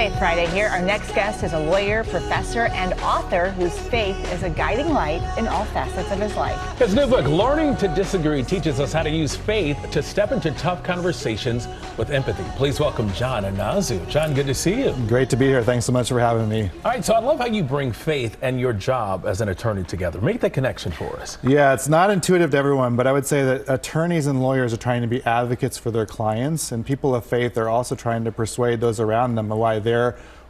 Faith Friday here. Our next guest is a lawyer, professor, and author whose faith is a guiding light in all facets of his life. His new book, Learning to Disagree, teaches us how to use faith to step into tough conversations with empathy. Please welcome John Inazu. John, good to see you. Great to be here. Thanks so much for having me. All right, so I love how you bring faith and your job as an attorney together. Make that connection for us. Yeah, it's not intuitive to everyone, but I would say that attorneys and lawyers are trying to be advocates for their clients, and people of faith are also trying to persuade those around them of why their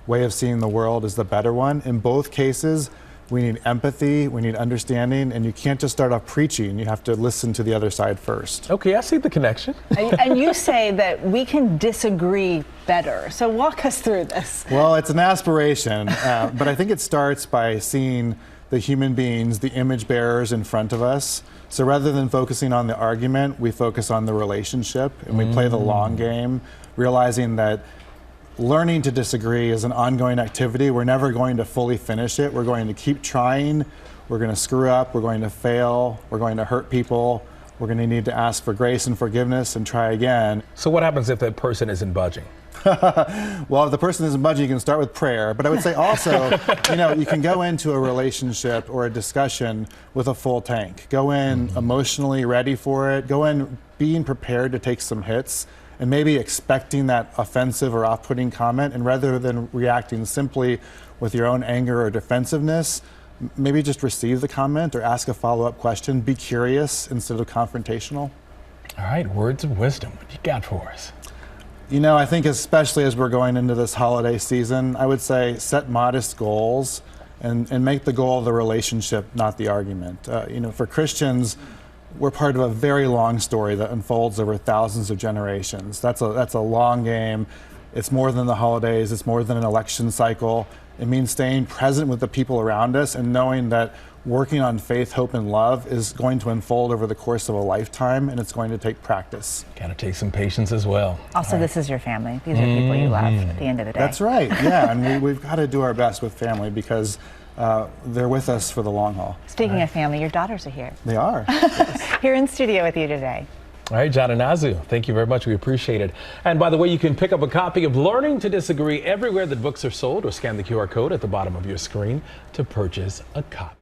way of seeing the world is the better one. In both cases, we need empathy, we need understanding, and you can't just start off preaching. You have to listen to the other side first. Okay, I see the connection. And you say that we can disagree better. So walk us through this. Well, it's an aspiration, but I think it starts by seeing the human beings, the image bearers in front of us. So rather than focusing on the argument, we focus on the relationship, and we play the long game, realizing that learning to disagree is an ongoing activity. We're never going to fully finish it. We're going to keep trying. We're going to screw up. We're going to fail. We're going to hurt people. We're going to need to ask for grace and forgiveness and try again. So what happens if that person isn't budging? Well, if the person isn't budging, you can start with prayer. But I would say also, you can go into a relationship or a discussion with a full tank. Go in emotionally ready for it. Go in being prepared to take some hits, and maybe expecting that offensive or off-putting comment, and rather than reacting simply with your own anger or defensiveness, maybe just receive the comment or ask a follow-up question. Be curious instead of confrontational. All right, words of wisdom. What you got for us? I think especially as we're going into this holiday season, I would say set modest goals and make the goal the relationship, not the argument. For Christians, we're part of a very long story that unfolds over thousands of generations. That's a long game. It's more than the holidays. It's more than an election cycle. It means staying present with the people around us and knowing that working on faith, hope, and love is going to unfold over the course of a lifetime, and it's going to take practice. Got to take some patience as well. Also, this is your family. These are people you love at the end of the day. That's right, yeah, and we've got to do our best with family because they're with us for the long haul. Speaking of family, your daughters are here. They are. Here in studio with you today. All right, John Inazu, thank you very much. We appreciate it. And by the way, you can pick up a copy of Learning to Disagree everywhere that books are sold, or scan the QR code at the bottom of your screen to purchase a copy.